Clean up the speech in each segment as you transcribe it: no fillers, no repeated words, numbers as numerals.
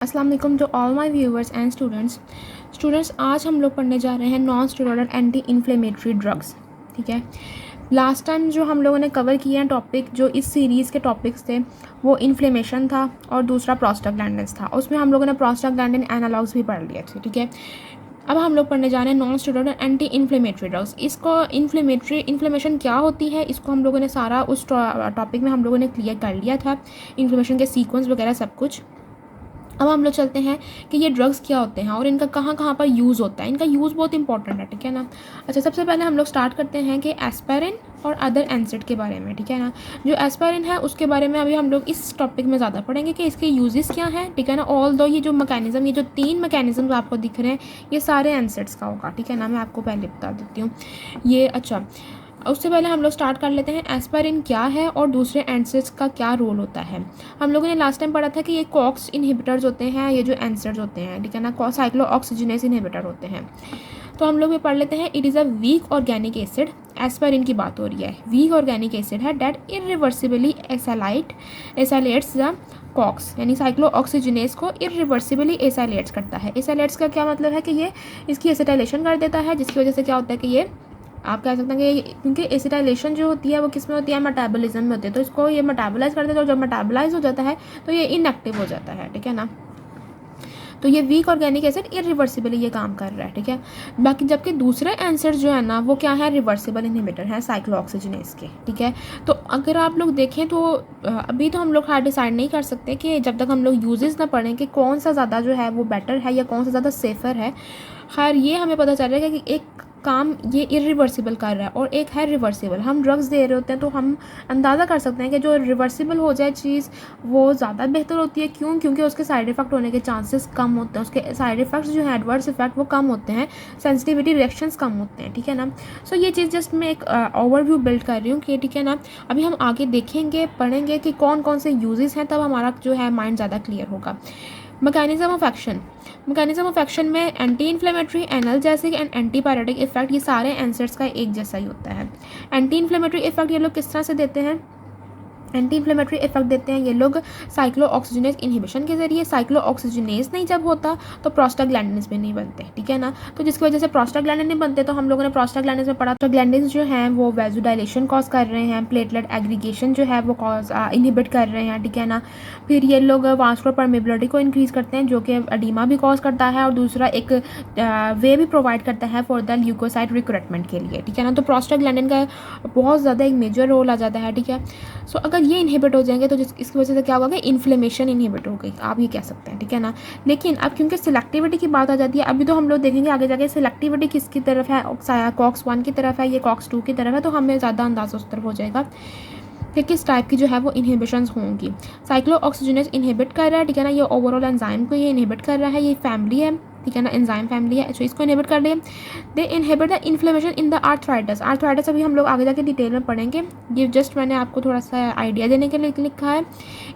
अस्सलाम वालेकुम to all my viewers and students आज हम लोग पढ़ने जा रहे हैं non steroidal anti inflammatory drugs. ठीक है, लास्ट टाइम जो हम लोगों ने कवर किया टॉपिक, जो इस सीरीज़ के टॉपिक्स थे, वो इन्फ्लेमेशन था और दूसरा प्रोस्टाग्लैंडिन्स था। उसमें हम लोगों ने प्रोस्टाग्लैंडिन एनालॉग्स भी पढ़ लिए थे। ठीक है, अब हम लोग पढ़ने जा रहे हैं non steroidal anti inflammatory drugs. इसको इन्फ्लेमेशन क्या होती है, इसको हम लोगों ने सारा उस टॉपिक में हम लोगों ने क्लियर कर लिया था, इन्फ्लेमेशन के सीक्वेंस वगैरह सब कुछ। अब हम लोग चलते हैं कि ये ड्रग्स क्या होते हैं और इनका कहाँ कहाँ पर यूज़ होता है। इनका यूज़ बहुत इंपॉर्टेंट है, ठीक है ना। अच्छा, सबसे पहले हम लोग स्टार्ट करते हैं कि एस्पायरिन और अदर एनसेड के बारे में, ठीक है ना। जो एस्पायरिन है उसके बारे में अभी हम लोग इस टॉपिक में ज़्यादा पढ़ेंगे कि इसके यूजेस क्या हैं, ठीक है ना। ऑल दो ये जो मैकेनिज्म, ये जो 3 मैकेनिज्म आपको दिख रहे हैं, ये सारे एनसेड्स का होगा, ठीक है ना। मैं आपको पहले बता देती हूँ ये। अच्छा, उससे पहले हम लोग स्टार्ट कर लेते हैं एस्पायरिन क्या है और दूसरे एनसेड्स का क्या रोल होता है। हम लोगों ने लास्ट टाइम पढ़ा था कि ये कॉक्स इनहिबिटर्स होते हैं, ये जो एनसेड्स होते हैं, ठीक है ना, साइक्लोऑक्सीजिनेस इनहिबिटर होते हैं। तो हम लोग ये पढ़ लेते हैं। It is a weak organic acid, aspirin की बात हो रही है, वीक ऑर्गेनिक एसिड है that irreversibly acylates the COX, यानी साइक्लोऑक्सीजिनेस को इरिवर्सिबली एसाइलेट्स करता है। एसाइलेट्स का क्या मतलब है कि ये इसकी एसिटाइलेशन कर देता है, जिसकी वजह से क्या होता है कि ये आप कह सकते हैं कि क्योंकि एसिटाइलेशन जो होती है वो किस में होती है, मेटाबॉलिज्म में होती है, तो इसको ये मेटाबोलाइज कर देता है और जब मेटाबोलाइज हो जाता है तो ये इनएक्टिव हो जाता है, ठीक है ना। तो ये वीक ऑर्गेनिक एसिड इरिवर्सिबली ये काम कर रहा है, ठीक है। बाकी जबकि दूसरे एंसर जो है ना वो क्या है, रिवर्सिबल इनहिबिटर है साइक्लोऑक्सीजिनेस के, ठीक है। तो अगर आप लोग देखें तो अभी तो हम लोग हार्ड डिसाइड नहीं कर सकते कि जब तक हम लोग यूजेस ना पढ़ें कि कौन सा ज़्यादा जो है वो बेटर है या कौन सा ज़्यादा सेफ़र है। खैर ये हमें पता चल रहा है कि एक काम ये इरिवर्सिबल कर रहा है और एक है रिवर्सिबल। हम ड्रग्स दे रहे होते हैं तो हम अंदाज़ा कर सकते हैं कि जो रिवर्सिबल हो जाए चीज़ वो ज़्यादा बेहतर होती है। क्यों? क्योंकि उसके साइड इफ़ेक्ट होने के चांसेस कम होते हैं, उसके साइड इफ़ेक्ट्स जो हैं, एडवर्स इफ़ेक्ट, वो कम होते हैं, सेंसिटिविटी रिएक्शंस कम होते हैं, ठीक है ना। सो ये चीज़ जस्ट मैं एक ओवरव्यू बिल्ड कर रही हूँ कि ठीक है ना। अभी हम आगे देखेंगे, पढ़ेंगे कि कौन कौन से यूजेस हैं, तब हमारा जो है माइंड ज़्यादा क्लियर होगा। मैकेनिज्म ऑफ एक्शन में anti inflammatory, analgesic and antipyretic effect, ये सारे एंसर्स का एक जैसा ही होता है। एंटी इन्फ्लेमेटरी इफेक्ट ये लोग किस तरह से देते हैं, एंटी इन्फ्लेमेटरी इफेक्ट देते हैं ये लोग साइक्लोऑक्सीजिनेस इनहिबिशन के जरिए। साइक्लोऑक्सीजिनेस नहीं जब होता तो प्रोस्टाग्लैंडिन्स भी नहीं बनते, ठीक है ना। तो जिसकी वजह से प्रोस्टाग्लैंडिन नहीं बनते, तो हम लोगों ने प्रोस्टाग्लैंडिन्स में पढ़ा, प्रोस्टाग्लैंडिन्स जो हैं वो वेज़ोडाइलेशन कॉज कर रहे हैं, प्लेटलेट एग्रीगेशन जो है वो कॉज इनहिबिट कर रहे हैं, ठीक है ना। फिर ये लोग वास्कुलर परमेबिलिटी को इंक्रीज़ करते हैं, जो कि एडिमा भी कॉज करता है, और दूसरा एक वे भी प्रोवाइड करता है फॉर द ल्यूकोसाइट रिक्रूटमेंट के लिए, ठीक है ना। तो प्रोस्टाग्लैंडिन का बहुत ज़्यादा एक मेजर रोल आ जाता है, ठीक है। सो अगर ये इनहिबिट हो जाएंगे तो इसकी वजह से क्या होगा कि इन्फ्लेमेशन इनहिबिट हो गई, आप ये कह सकते हैं, ठीक है ना। लेकिन अब क्योंकि सिलेक्टिविटी की बात आ जाती है, अभी तो हम लोग देखेंगे आगे जाके सिलेक्टिविटी किसकी तरफ है, कॉक्स 1 की तरफ है, ये कॉक्स 2 की तरफ है, तो हमें ज़्यादा अंदाज़ा उस तरफ हो जाएगा कि किस टाइप की जो है वो इनहिबिशंस होंगी। साइक्लोऑक्सीजिनेस इनहिबिट कर रहा है, ठीक है ना। ये ओवरऑल एंजाइम को ये इनहिबिट कर रहा है, ये फैमिली है, ठीक है ना, एंजाइम फैमिली है, तो इसको इनहिबिट कर रही है। They inhibit the inflammation in the arthritis. Arthritis अभी हम लोग आगे जाके डिटेल में पढ़ेंगे, ये जस्ट मैंने आपको थोड़ा सा आइडिया देने के लिए लिखा है।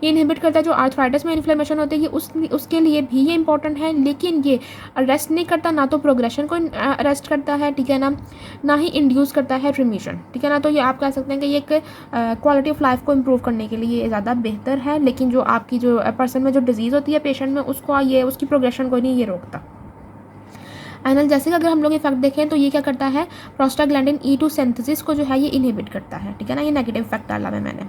ये इनहिबिट करता है जो आर्थराइटिस में इन्फ्लेमेशन होती है, ये उसके लिए भी ये इंपॉर्टेंट है, लेकिन ये अरेस्ट नहीं करता, ना तो प्रोग्रेशन को अरेस्ट करता है, ठीक है ना ही इंड्यूस करता है रिमीशन, ठीक है ना। तो ये आप कह सकते हैं कि ये एक क्वालिटी ऑफ लाइफ को इम्प्रूव करने के लिए ये ज़्यादा बेहतर है, लेकिन जो आपकी जो पर्सन में जो डिजीज़ होती है पेशेंट में, उसको ये उसकी प्रोग्रेशन को नहीं ये रोकता। एनाल्जेसिक अगर हम लोग इफेक्ट देखें तो ये क्या करता है, प्रोस्टाग्लैंडिन E2 सिंथेसिस को जो है ये इनहिबिट करता है, ठीक है ना। ये नेगेटिव इफेक्ट डाला है मैंने,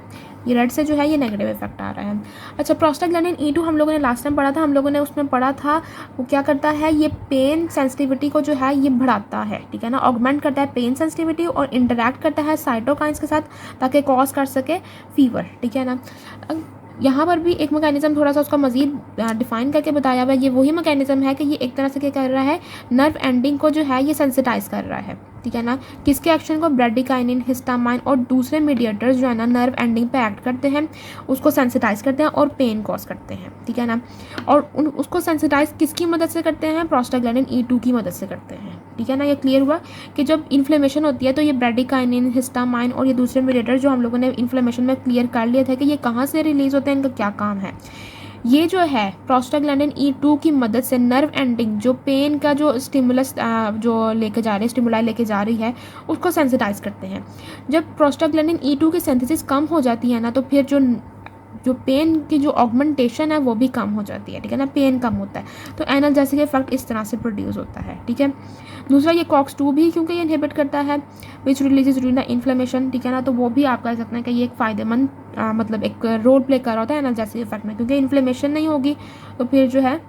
ये रेड से जो है ये नेगेटिव इफेक्ट आ रहा है। अच्छा, प्रोस्टाग्लैंडिन E2 हम लोगों ने लास्ट टाइम पढ़ा था, हम लोगों ने उसमें पढ़ा था वो क्या करता है, ये पेन सेंसिटिविटी को जो है ये बढ़ाता है, ठीक है ना, ऑगमेंट करता है पेन सेंसिटिविटी और इंटरैक्ट करता है साइटोकाइंस के साथ ताकि कॉज कर सके फीवर, ठीक है ना। यहाँ पर भी एक मैकेनिज्म थोड़ा सा उसका मजीद डिफाइन करके बताया हुआ है। ये वही मैकेनिज्म है कि ये एक तरह से क्या कर रहा है, नर्व एंडिंग को जो है ये सेंसिटाइज कर रहा है, ठीक है ना। किसके एक्शन को, ब्रेडिकाइनिन, हिस्टामाइन और दूसरे मीडिएटर्स जो है ना नर्व एंडिंग पे एक्ट करते हैं, उसको सेंसिटाइज करते हैं और पेन कॉज करते हैं, ठीक है ना। और उसको सेंसिटाइज किसकी मदद से करते हैं, प्रोस्टाग्लैंडिन E2 की मदद से करते हैं, ठीक है ना। ये क्लियर हुआ कि जब इन्फ्लेमेशन होती है तो ये ब्रेडिकाइनिन, हिस्टामाइन और ये दूसरे मीडिएटर जो हम लोगों ने इन्फ्लेमेशन में क्लियर कर लिया था कि ये कहाँ से रिलीज होते हैं, इनका क्या काम है। ये जो है प्रोस्टाग्लैंडिन E2 की मदद से नर्व एंडिंग, जो पेन का जो स्टिमुलस जो लेके जा रही है, स्टिमुलाई लेके जा रही है, उसको सेंसिटाइज करते हैं। जब प्रोस्टाग्लैंडिन E2 की सिंथेसिस कम हो जाती है ना, तो फिर जो जो पेन की जो ऑगमेंटेशन है वो भी कम हो जाती है, ठीक है ना, पेन कम होता है। तो एनाल्जेसिक इफेक्ट इस तरह से प्रोड्यूस होता है, ठीक है। दूसरा ये COX-2 भी क्योंकि ये इनहिबिट करता है विच रिलीजेज ड्यूरिंग द इन्फ्लेमेशन, ठीक है ना, तो वो भी आप कह सकते हैं कि ये एक फ़ायदेमंद मतलब एक रोल प्ले कर रहा होता है एनाल्जेसिक इफेक्ट में, क्योंकि इन्फ्लेमेशन नहीं होगी तो फिर जो है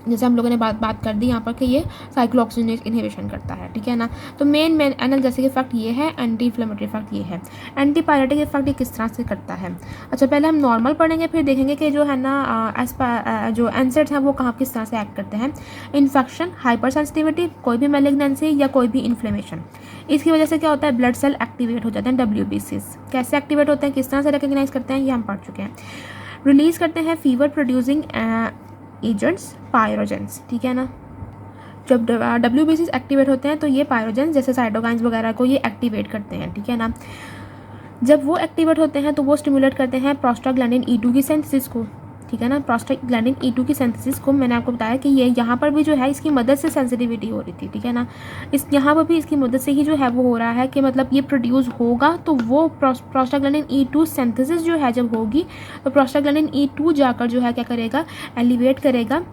जैसे हम लोगों ने बात कर दी यहाँ पर कि ये साइक्लोऑक्सीजनेज इनहिबिशन करता है, ठीक है ना। तो मेन एनाल्जेसिक इफेक्ट ये है, एंटी इन्फ्लेमेटरी इफेक्ट ये है। एंटीपायरेटिक इफेक्ट ये किस तरह से करता है? अच्छा, पहले हम नॉर्मल पढ़ेंगे, फिर देखेंगे कि जो है ना जो एनसेड्स हैं वो कहाँ किस तरह से एक्ट करते हैं। इन्फेक्शन, हाइपर सेंसिटिविटी, कोई भी मैलिग्नेंसी या कोई भी इन्फ्लेमेशन, इसकी वजह से क्या होता है, ब्लड सेल एक्टिवेट हो जाते हैं। WBCs कैसे एक्टिवेट होते हैं, किस तरह से रिकग्नाइज करते हैं, ये हम पढ़ चुके हैं। रिलीज करते हैं फीवर प्रोड्यूसिंग एजेंट्स, पायरोजेंस, ठीक है ना। जब WBCs एक्टिवेट होते हैं तो ये पायरोजेंस जैसे साइटोकाइंस वगैरह को ये एक्टिवेट करते हैं, ठीक है ना। जब वो एक्टिवेट होते हैं तो वो स्टिमुलेट करते हैं प्रोस्टाग्लैंडिन E2 की सिंथेसिस को, ठीक है ना। प्रोस्टाग्लैंडिन E2 की सिंथेसिस को मैंने आपको बताया कि ये यहाँ पर भी जो है इसकी मदद से सेंसिटिविटी हो रही थी, ठीक है ना। इस यहाँ पर भी इसकी मदद से ही जो है वो हो रहा है कि मतलब ये प्रोड्यूस होगा, तो वो प्रोस्टाग्लैंडिन E2 सिंथेसिस जो है जब होगी तो प्रोस्टाग्लैंडिन E2 जाकर जो है क्या करेगा, एलिवेट करेगा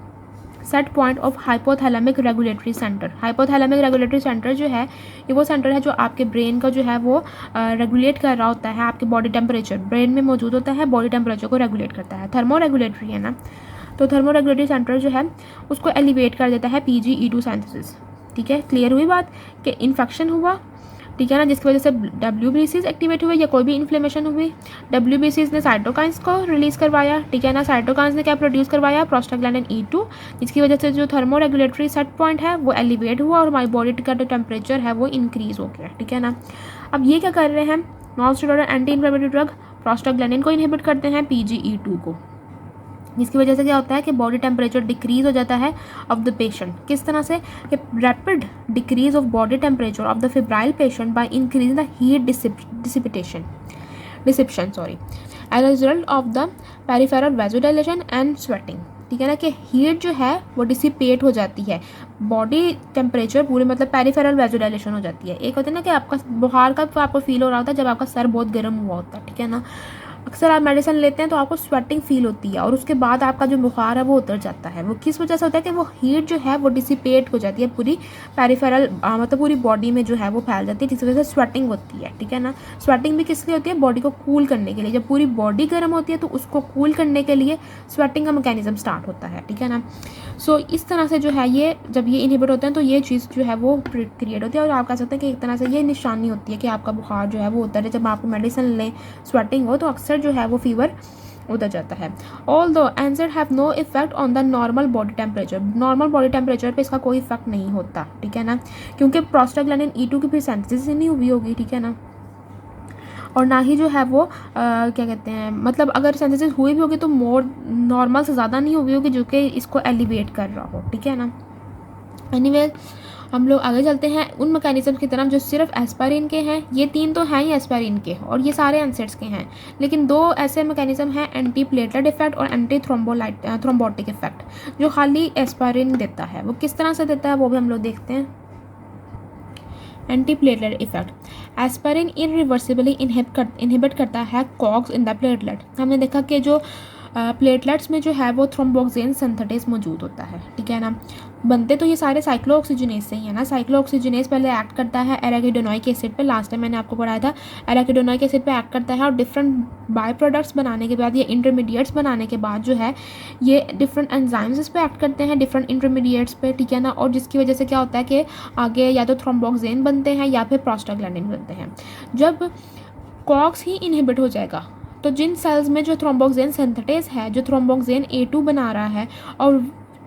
set point of hypothalamic regulatory centre. Hypothalamic regulatory centre जो है ये वो सेंटर है जो आपके ब्रेन का जो है वो रेगुलेट कर रहा होता है, आपके बॉडी टेम्परेचर ब्रेन में मौजूद होता है, बॉडी टेम्परेचर को रेगुलेट करता है। थर्मो रेगुलेटरी है ना, तो थर्मो रेगुलेटरी सेंटर जो है उसको एलिवेट कर देता है PGE2 सिंथेसिस, ठीक है। क्लियर हुई बात कि इन्फेक्शन हुआ, ठीक है ना, जिसकी वजह से WBCs एक्टिवेट हुए या कोई भी इन्फ्लेमेशन हुई। WBCs ने साइटोकाइंस को रिलीज करवाया, ठीक है ना। साइटोकाइंस ने क्या प्रोड्यूस करवाया, प्रोस्टाग्लैंडिन E2, जिसकी वजह से जो थर्मो रेगुलेटरी सेट पॉइंट है वो एलिवेट हुआ और हमारी बॉडी का जो टेम्परेचर है वो इंक्रीज हो गया, ठीक है ना। अब ये क्या कर रहे हैं, non steroidal anti inflammatory drug prostaglandin को इनहिबिट करते हैं, PGE2 को, जिसकी वजह से क्या होता है कि बॉडी टेम्परेचर डिक्रीज हो जाता है ऑफ द पेशेंट। किस तरह से, कि rapid decrease of body temperature of the febrile patient by increasing the heat dissipation as a result of the peripheral vasodilation and sweating, ठीक है ना, कि हीट जो है वो डिसिपेट हो जाती है, बॉडी टेम्परेचर पूरे मतलब पेरिफेरल वैसोडाइलेशन हो जाती है। एक होता है ना कि आपका बुखार का आपको फील हो रहा होता है जब आपका सर बहुत गर्म हुआ होता है, ठीक है ना। अक्सर आप मेडिसिन लेते हैं तो आपको स्वेटिंग फील होती है और उसके बाद आपका जो बुखार है वो उतर जाता है। वो किस वजह से होता है कि वो हीट जो है वो डिसिपेट हो जाती है पूरी पेरिफेरल मतलब पूरी बॉडी में जो है वो फैल जाती है, जिस वजह से स्वेटिंग होती है, ठीक है ना। स्वेटिंग भी किस लिए होती है, बॉडी को कूल करने के लिए। जब पूरी बॉडी गर्म होती है तो उसको कूल करने के लिए स्वेटिंग का मैकेनिज्म स्टार्ट होता है, ठीक है ना। सो इस तरह से जो है ये जब ये इनहिबिट होते हैं तो ये चीज़ जो है वो क्रिएट होती है और आप कह सकते हैं कि एक तरह से ये निशानी होती है कि आपका बुखार जो है वो उतर है। जब आप मेडिसिन लें स्वेटिंग हो तो अक्सर जो है वो फीवर उतर जाता है। Although NSAIDs have no effect on the normal body temperature, normal body temperature पे इसका कोई इफेक्ट नहीं होता, ठीक है ना, क्योंकि प्रोस्टाग्लैंडिन E2 की फिर सिंथेसिस नहीं हुई होगी, ठीक है ना। और ना ही जो है वो क्या कहते हैं, मतलब अगर सिंथेसिस हुई भी होगी तो मोर नॉर्मल से ज़्यादा नहीं हुई होगी जो कि इसको एलिवेट कर रहा हो, ठीक है ना। एनीवे हम लोग आगे चलते हैं उन मैकेनिज्म की तरफ जो सिर्फ एस्पारिन के हैं। ये तीन तो हैं ही एस्पारिन के और ये सारे एनसेड्स के हैं, लेकिन दो ऐसे मैकेनिज्म हैं, एंटी प्लेटलेट इफेक्ट और एंटी थ्रोम्बोटिक इफेक्ट, जो खाली एस्पारिन देता है। वो किस तरह से देता है वो भी हम लोग देखते हैं। Anti platelet effect, aspirin irreversibly inhibit करता है कॉग्स इन द प्लेटलेट। हमने देखा कि जो प्लेटलेट्स में जो है वो थ्रोम्बोक्सिन सिंथेटेस मौजूद होता है, ठीक है ना। बनते तो ये सारे साइक्लोऑक्सीजनेज से ही है ना। साइक्लोऑक्सीजनेज पहले एक्ट करता है एराकिडोनोइक एसिड पे, लास्ट टाइम मैंने आपको पढ़ाया था। एराकिडोनोइक एसिड पे एक्ट करता है और डिफरेंट बाय प्रोडक्ट्स बनाने के बाद, ये इंटरमीडिएट्स बनाने के बाद जो है ये डिफरेंट एंजाइम्स इस पे एक्ट करते हैं, डिफरेंट इंटरमीडिएट्स पे, ठीक है ना। और जिसकी वजह से क्या होता है कि आगे या तो थ्रोम्बोक्सिन बनते हैं या फिर प्रोस्टाग्लैंडिन बनते हैं। जब कॉक्स ही इनहिबिट हो जाएगा तो जिन सेल्स में जो थ्रोम्बोक्सिन सिंथेटेस है, जो थ्रोम्बोक्सिन A2 बना रहा है और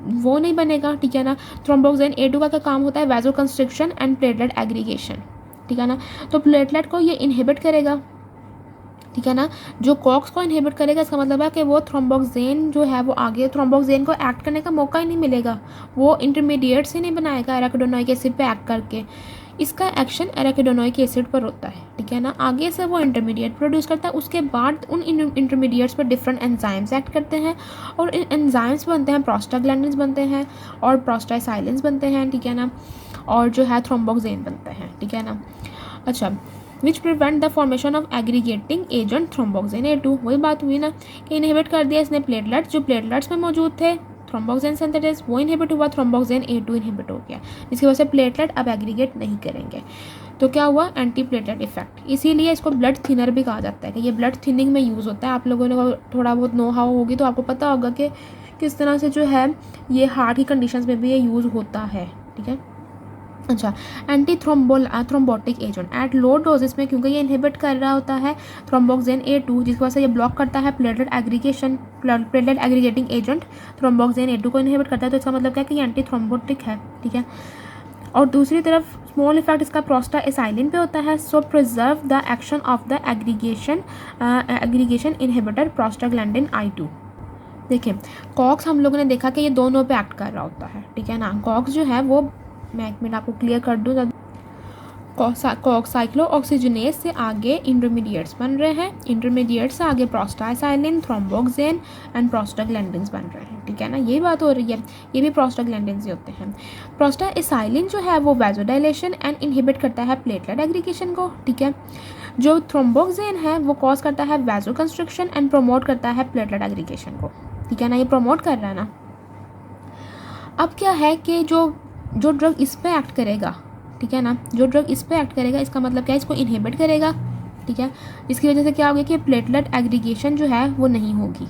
वो नहीं बनेगा, ठीक है ना। थ्रोम्बोक्सिन A2 का क्या काम होता है, vaso constriction and platelet aggregation, ठीक है ना। तो प्लेटलेट को ये इनहिबिट करेगा, ठीक है ना। जो कॉक्स को इनहिबिट करेगा इसका मतलब है कि वो थ्रोम्बोक्सिन जो है वो आगे थ्रोम्बोक्सिन को एक्ट करने का मौका ही नहीं मिलेगा, वो इंटरमीडिएट से नहीं बनाएगा एराकिडोनोइक एसिड पे एक्ट करके। इसका एक्शन एराकिडोनोइक एसिड पर होता है, ठीक है ना। आगे से वो इंटरमीडिएट प्रोड्यूस करता है, उसके बाद उन इंटरमीडिएट्स पर डिफरेंट एंजाइम्स एक्ट करते हैं और इन एंजाइम्स बनते हैं, प्रोस्टाग्लैंडिन्स बनते हैं और प्रोस्टासाइलिन्स बनते हैं, ठीक है ना। और जो है थ्रोम्बोक्सिन बनते हैं, ठीक है ना। अच्छा, which prevent the formation of aggregating agent thromboxane A2। वही बात हुई ना कि इनहिबिट कर दिया इसने प्लेटलेट्स, जो प्लेटलेट्स में मौजूद थे थ्रोम्बोक्सिन सिंथेसिस वो इनहिबिट हुआ, थ्रोम्बोक्सिन A2 इनहिबिट हो गया, जिसकी वजह से प्लेटलेट अब एग्रीगेट नहीं करेंगे। तो क्या हुआ, एंटी प्लेटलेट इफेक्ट। इसीलिए इसको ब्लड थिनर भी कहा जाता है कि ये ब्लड थिनिंग में यूज़ होता है। आप लोगों ने थोड़ा बहुत नो हाउ होगी तो आपको पता होगा कि किस तरह से जो है ये हार्ट की कंडीशंस में भी ये यूज़ होता है, ठीक है। अच्छा, anti thrombotic agent at low doses में, क्योंकि ये इनहिबिट कर रहा होता है थ्रोम्बोक्सिन A2, जिसकी वजह से ये ब्लॉक करता है platelet aggregating agent thromboxane A2 को इनहिबिट करता है। तो इसका मतलब क्या है कि ये एंटी थ्रोम्बोटिक है, ठीक है। और दूसरी तरफ स्मॉल इफेक्ट इसका प्रोस्टाएसाइलिन पे होता है, so preserve the action of the aggregation inhibitor prostaglandin I2। देखिए कॉक्स हम लोगों ने देखा कि ये दोनों पे एक्ट कर रहा होता है, ठीक है ना। कॉक्स जो है वो, मैं एक मिनट आपको क्लियर कर दूँ, कॉक्स साइक्लोऑक्सीजनेज से आगे इंटरमीडिएट्स बन रहे हैं, इंटरमीडिएट से आगे प्रोस्टाएसाइलिन, थ्रोम्बोक्सिन एंड प्रोस्टाग्लैंडिन्स बन रहे हैं, ठीक है ना। ये बात हो रही है, ये भी प्रोस्टाग्लैंडिन्स ही होते हैं। प्रोस्टाएसाइलिन जो है वो वैसोडाइलेशन एंड इनहिबिट करता है प्लेटलेट एग्रीगेशन को, ठीक है। जो थ्रोम्बोक्सिन है वो कॉज करता है वैसो कंस्ट्रिक्शन एंड प्रमोट करता है प्लेटलेट एग्रीगेशन को, ठीक है ना। ये प्रमोट कर रहा है ना। अब क्या है कि जो ड्रग इस पे एक्ट करेगा, ठीक है ना, जो ड्रग इस पे एक्ट करेगा इसका मतलब क्या है, इसको इनहिबिट करेगा, ठीक है। इसकी वजह से क्या होगा कि प्लेटलेट एग्रीगेशन जो है वो नहीं होगी,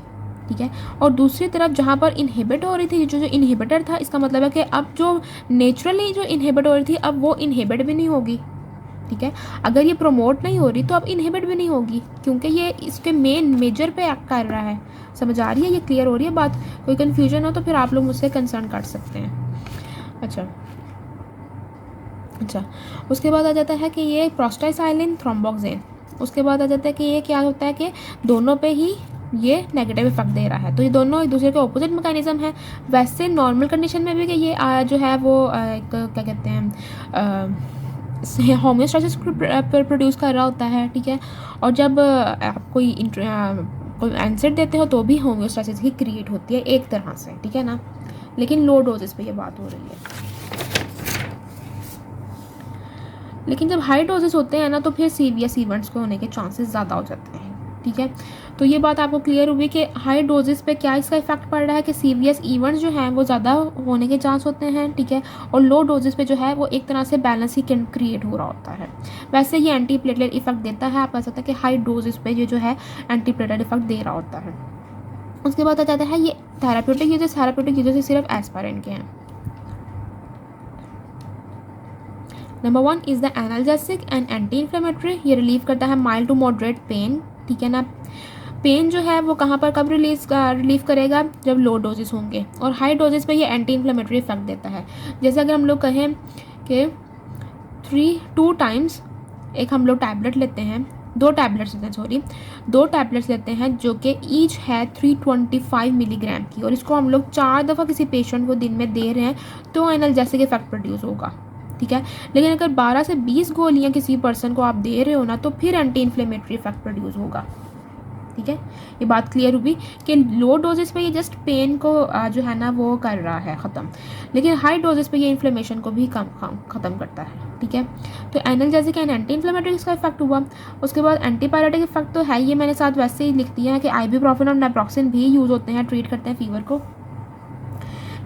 ठीक है। और दूसरी तरफ जहाँ पर इनहिबिट हो रही थी, जो इनहिबिटर था, इसका मतलब है कि अब जो नेचुरली जो इनहिबिट हो रही थी अब वो इनहिबिट भी नहीं होगी, ठीक है। अगर ये प्रमोट नहीं हो रही तो अब इनहिबिट भी नहीं होगी, क्योंकि ये इसके मेजर पे एक्ट कर रहा है। समझ आ रही है, ये क्लियर हो रही है बात। कोई कन्फ्यूजन हो तो फिर आप लोग मुझसे कंसर्न कर सकते हैं। अच्छा, उसके बाद आ जाता है कि ये प्रोस्टाएसाइलिन थ्रोम्बोक्सिन, उसके बाद आ जाता है कि ये क्या होता है कि दोनों पे ही ये नेगेटिव इफेक्ट दे रहा है। तो ये दोनों एक दूसरे के ऑपोजिट मैकेनिज्म है। वैसे नॉर्मल कंडीशन में भी कि ये जो है वो एक क्या कहते हैं होम्योस्टैसिस प्रोड्यूस कर रहा होता है, ठीक है। और जब आप कोई एंसिड देते हो तो भी होम्योस्टैसिस ही क्रिएट होती है एक तरह से, ठीक है ना। लेकिन लो डोजेस पे ये बात हो रही है। लेकिन जब हाई डोजेस होते हैं ना तो फिर सीरियस इवेंट्स को होने के चांसेस ज़्यादा हो जाते हैं, ठीक है। तो ये बात आपको क्लियर हुई कि हाई डोजेस पे क्या इसका इफेक्ट पड़ रहा है कि सीरियस इवेंट्स जो हैं वो ज़्यादा होने के चांस होते हैं, ठीक है। और लो डोजेस पे जो है वो एक तरह से बैलेंस ही क्रिएट हो रहा होता है। वैसे ये एंटी प्लेटलेट इफेक्ट देता है, आप कह सकते हैं कि हाई डोजेस पे ये जो है एंटी प्लेटलेट इफेक्ट दे रहा होता है। उसके बाद आ जाता है ये थेराप्यूटिक यूजेस सिर्फ एस्पाइरिन के हैं। Number 1 is the analgesic and anti inflammatory. ये रिलीव करता है माइल्ड टू मॉडरेट पेन, ठीक है ना। पेन जो है वो कहाँ पर कब रिलीव करेगा, जब लो डोजेस होंगे। और हाई डोजेस पे ये एंटी इन्फ्लेमेटरी इफेक्ट देता है। जैसे अगर हम लोग कहें कि 2 टाइम्स एक हम लोग टैबलेट लेते हैं, 2 टैबलेट्स लेते हैं जो कि ईच है 325 मिलीग्राम की, और इसको हम लोग 4 दफ़ा किसी पेशेंट को दिन में दे रहे हैं तो एनाल्जेसिक इफेक्ट प्रोड्यूस होगा, ठीक है। लेकिन अगर 12 से 20 गोलियां किसी पर्सन को आप दे रहे हो ना तो फिर एंटी इन्फ्लेमेटरी इफेक्ट प्रोड्यूस होगा, ठीक है। ये बात क्लियर हुई कि लो डोजेस पे ये जस्ट पेन को जो है ना वो कर रहा है ख़त्म, लेकिन हाई डोजेस पे ये इन्फ्लेमेशन को भी ख़त्म करता है, ठीक है। तो एनाल्जेसिक एंड एंटी इन्फ्लेमेटरी इसका इफेक्ट हुआ। उसके बाद एंटीपायरेटिक इफेक्ट तो है, ये मैंने साथ वैसे ही लिख दिया है कि आइबुप्रोफेन और नेप्रोक्सिन भी यूज़ होते हैं, ट्रीट करते हैं फीवर को।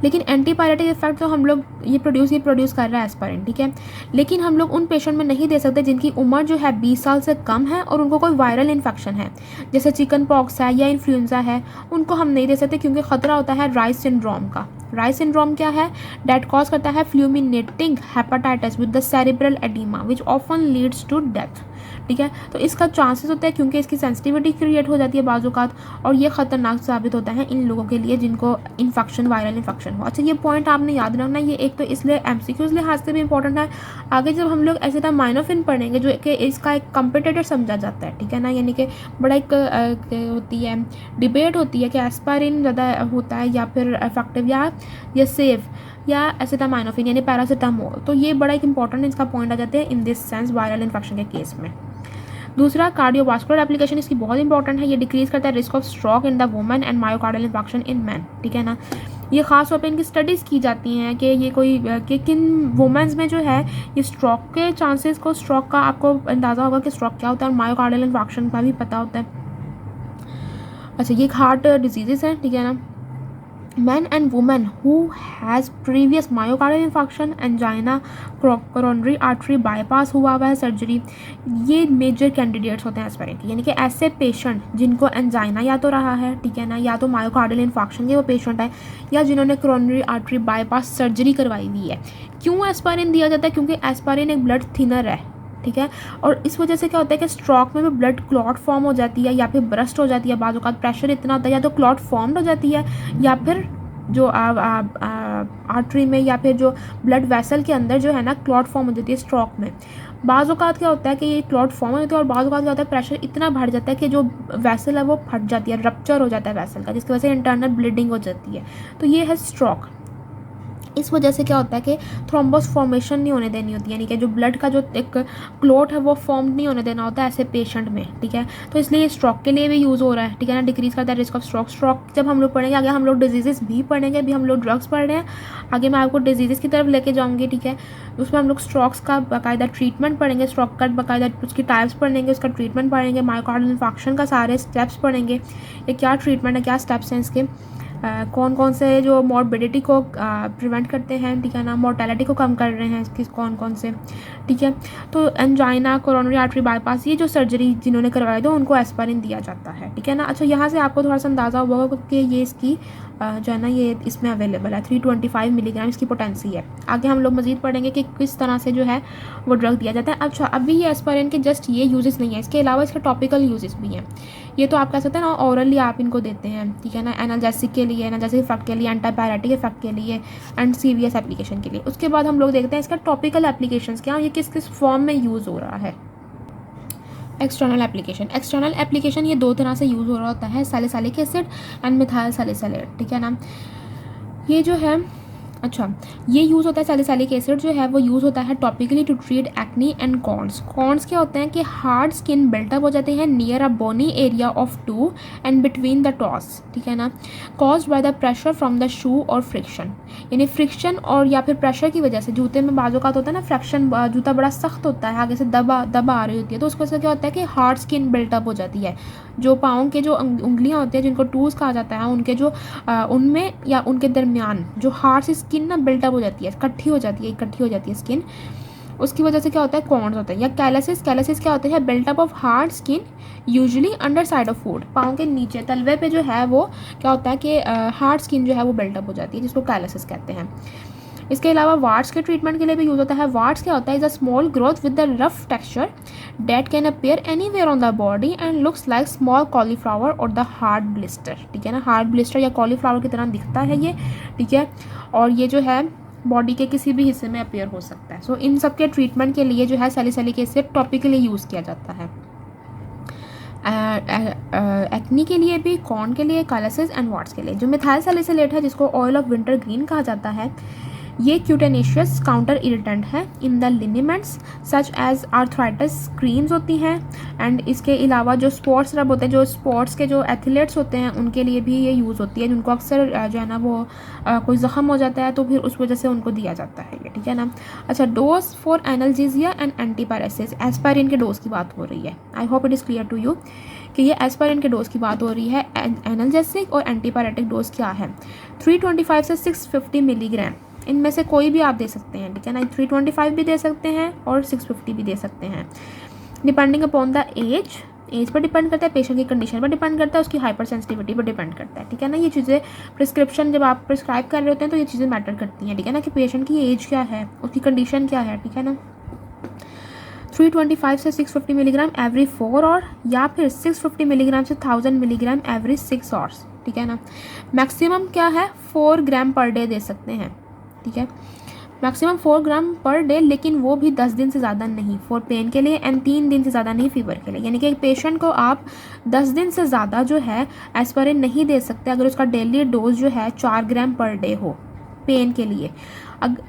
लेकिन एंटीपायरेटिक इफेक्ट तो हम लोग ये प्रोड्यूस कर रहा है एस्पाइरिन, ठीक है। लेकिन हम लोग उन पेशेंट में नहीं दे सकते जिनकी उम्र जो है 20 साल से कम है और उनको कोई वायरल इन्फेक्शन है, जैसे चिकन पॉक्स है या इन्फ्लुएंजा है, उनको हम नहीं दे सकते क्योंकि ख़तरा होता है राइस सिंड्रोम का। राइस सिंड्रोम क्या है, डेट कॉज करता है fulminating hepatitis with the cerebral oedema which often leads to death, ठीक है। तो इसका चांसेस होता है क्योंकि इसकी सेंसिटिविटी क्रिएट हो जाती है बाजुकात, और ये ख़तरनाक साबित होता है इन लोगों के लिए जिनको इन्फेक्शन, वायरल इन्फेक्शन हो। अच्छा, ये पॉइंट आपने याद रखना, ये एक तो इसलिए MCQs लिहाज से भी इंपॉर्टेंट है। आगे जब हम लोग एसिटामिनोफेन पढ़ेंगे जो कि इसका एक कंपिटिटर समझा जाता है, ठीक है ना, यानी कि बड़ा एक होती है डिबेट होती है कि एस्पाइरिन ज़्यादा होता है या फिर इफेक्टिव या सेफ या एसिटामिनोफेन यानी पैरासीटामोल। तो ये बड़ा एक इंपॉर्टेंट इसका पॉइंट आ जाते हैं in this sense viral infection के केस में। दूसरा, कार्डियोवास्कुलर एप्लीकेशन इसकी बहुत इंपॉर्टेंट है। ये डिक्रीज करता है risk of stroke in the women and myocardial infection in man, ठीक है ना। ये ख़ास तौर पे इनकी स्टडीज़ की जाती हैं कि ये कोई कि किन वुमेंस में जो है ये स्ट्रोक के चांसेस को, स्ट्रोक का आपको अंदाज़ा होगा कि स्ट्रोक क्या होता है, और मायोकार्डियल इन्फार्क्शन का भी पता होता है। अच्छा, ये हार्ट डिजीज़ हैं, ठीक है ना। Men and women who has previous myocardial infarction, angina, coronary artery bypass हुआ है सर्जरी, ये मेजर कैंडिडेट्स होते हैं एस्पायरेंट के। यानी कि ऐसे पेशेंट जिनको एंजाइना या तो रहा है, ठीक है ना, या तो मायोकार्डियल इन्फार्क्शन के वो पेशेंट है, या जिन्होंने कोरोनरी आर्टरी बाईपास सर्जरी करवाई हुई है। क्यों एस्पायरिन दिया जाता है? क्योंकि एस्पायरिन एक ब्लड थिनर है, ठीक है, और इस वजह से क्या होता है कि स्ट्रोक में भी ब्लड क्लॉट फॉर्म हो जाती है या फिर ब्रस्ट हो जाती है। बाज़ औक़ात प्रेशर इतना होता है या तो क्लॉट फॉर्म्ड हो जाती है, या फिर जो आर्टरी में या फिर जो ब्लड वेसल के अंदर जो है ना क्लॉट फॉर्म हो जाती है स्ट्रोक में। बाज़ औक़ात क्या होता है कि ये क्लॉट फॉर्म हो जाती है, और बाज़ औक़ात क्या होता है प्रेशर इतना बढ़ जाता है कि जो वेसल है वो फट जाती है, रप्चर हो जाता है वेसल का, जिसकी वजह से इंटरनल ब्लीडिंग हो जाती है। तो ये है स्ट्रोक। इस वजह से क्या होता है कि थ्रोम्बोस फॉर्मेशन नहीं होने देनी होती है, यानी कि जो ब्लड का जो एक क्लॉट है वो फॉर्म नहीं होने देना होता है ऐसे पेशेंट में, ठीक है। तो इसलिए स्ट्रोक के लिए भी यूज़ हो रहा है, ठीक है ना, डिक्रीज करता है रिस्क ऑफ स्ट्रोक। स्ट्रोक जब हम लोग पढ़ेंगे आगे, हम लोग डिजीज़ भी पढ़ेंगे, अभी हम लोग ड्रग्स पढ़ रहे हैं, आगे मैं आपको डिजीज़ की तरफ लेके जाऊँगी, ठीक है। उसमें हम लोग स्ट्रोक्स का बाकायदा ट्रीटमेंट पढ़ेंगे, स्ट्रोक का बाकायदा उसकी टाइप्स पढ़ेंगे, उसका ट्रीटमेंट पढ़ेंगे, मायोकार्डियल इन्फार्क्शन का सारे स्टेप्स पढ़ेंगे, ये क्या ट्रीटमेंट है, क्या स्टेप्स हैं इसके, कौन कौन से जो मॉर्बिडिटी को प्रिवेंट करते हैं, ठीक है ना, मोर्टेलिटी को कम कर रहे हैं इसकी कौन कौन से, ठीक है। तो एंजाइना, कोरोनरी आर्टरी बाईपास, ये जो सर्जरी जिन्होंने करवाई तो उनको एस्पायरिन दिया जाता है, ठीक है ना। अच्छा, यहाँ से आपको थोड़ा सा अंदाज़ा हुआ कि ये इसकी जो है ना ये इसमें अवेलेबल है 325 मिलीग्राम इसकी पोटेंसी है। आगे हम लोग मज़ीद पढ़ेंगे कि किस तरह से जो है वो ड्रग दिया जाता है। अच्छा, अभी ये एस्पायरिन के जस्ट ये यूजेस नहीं है, इसके अलावा इसके टॉपिकल यूजेस भी हैं। ये तो आप कह सकते हैं ना ऑरली आप इनको देते हैं, ठीक है ना, एनाल्जेसिक के लिए, एनाल्जेसिक इफेक्ट के लिए, एंटीपायरेटिक इफेक्ट के लिए एंड सीवीएस एप्लीकेशन के लिए। उसके बाद हम लोग देखते हैं इसका टॉपिकल एप्लीकेशंस क्या, ये किस किस फॉर्म में यूज़ हो रहा है। एक्सटर्नल एप्लीकेशन ये दो तरह से यूज़ हो रहा होता है, salicylic acid and methyl salicylate, ठीक है ना। ये जो है, अच्छा, ये यूज़ होता है सैलिसिलिक एसिड जो है वो यूज़ होता है topically to treat acne and corns. Corns क्या होते हैं कि हार्ड स्किन बिल्टअप हो जाते हैं near a bony area of toe and between the toes, ठीक है ना, caused by the pressure from the shoe और फ्रिक्शन, यानी फ्रिक्शन और या फिर प्रेशर की वजह से। जूते में बाजू का होता है ना फ्रिक्शन, जूता बड़ा सख्त होता है, आगे से दबा आ रही होती है, तो उसकी वजह से क्या होता है कि हार्ड स्किन बिल्टअप हो जाती है। जो पाँव के जो उंगलियां होती हैं जिनको टूज कहा जाता है, उनके जो उनमें या उनके दरमियान जो हार्ड सी स्किन ना बिल्टअप हो जाती है, इकट्ठी हो जाती है स्किन, उसकी वजह से क्या होता है कॉर्न्स होता है। या कैलसिस क्या होता है built up of hard skin usually under side of foot, पाँव के नीचे तलवे पे जो है वो क्या होता है कि हार्ड स्किन जो है वो बिल्टअप हो जाती है, जिसको कैलसिस कहते हैं। इसके अलावा वार्ड्स के ट्रीटमेंट के लिए भी यूज़ होता है। वार्ड्स क्या होता है, is a small growth with the rough texture date can appear anywhere on the body and looks like small cauliflower और द हार्ड ब्लिस्टर, ठीक है ना, हार्ड ब्लिस्टर या कॉलीफ्लावर की तरह दिखता है ये, ठीक है, और ये जो है बॉडी के किसी भी हिस्से में अपेयर हो सकता है। सो इन सब के ट्रीटमेंट के लिए जो है सैलिसिलिक एसिड टॉपिकली यूज़ किया जाता है। एक्नी के लिए भी, कॉर्न के लिए, कैलसिस एंड वार्ड्स के लिए। जो मिथाइल सैलिसिलेट है जिसको ऑयल ऑफ विंटर ग्रीन कहा जाता है, ये क्यूटेनेशियस काउंटर इरिटेंट है in the liniments such as arthritis creams होती हैं। एंड इसके अलावा जो स्पोर्ट्स रब होते हैं, जो स्पोर्ट्स के जो एथलीट्स होते हैं उनके लिए भी ये यूज़ होती है, जिनको अक्सर जो है ना वो कोई ज़ख़म हो जाता है तो फिर उस वजह से उनको दिया जाता है ये, ठीक है ना। अच्छा, dose for analgesia and antipyresis, aspirin के डोज की बात हो रही है। I hope it is clear to you कि ये एस्पायरिन के डोज की बात हो रही है। एनाल्जेसिक और एंटीपायरेटिक डोज क्या है, 325 से 650 मिलीग्राम, इनमें से कोई भी आप दे सकते हैं, ठीक है ना, 325 भी दे सकते हैं और 650 भी दे सकते हैं, डिपेंडिंग अपॉन द एज पर डिपेंड करता है, पेशेंट की कंडीशन पर डिपेंड करता है, उसकी हाइपर सेंसिटिविटी पर डिपेंड करता है, ठीक है ना। ये चीज़ें प्रिस्क्रिप्शन जब आप प्रिस्क्राइब कर रहे होते हैं तो ये चीज़ें मैटर करती हैं, ठीक है ना, कि पेशेंट की एज क्या है, उसकी कंडीशन क्या है, ठीक है ना। 325 से 650 मिलीग्राम एवरी 4 आवर या फिर 650 मिलीग्राम से 1000 मिलीग्राम एवरी 6 आवर्स, ठीक है ना। मैक्सिमम क्या है 4 ग्राम पर डे दे सकते हैं, ठीक है, मैक्सिमम 4 ग्राम पर डे, लेकिन वो भी 10 दिन से ज़्यादा नहीं फॉर पेन के लिए एंड 3 दिन से ज़्यादा नहीं फीवर के लिए। यानी कि एक पेशेंट को आप 10 दिन से ज़्यादा जो है एस्पायरिन नहीं दे सकते अगर उसका डेली डोज जो है 4 ग्राम पर डे हो पेन के लिए।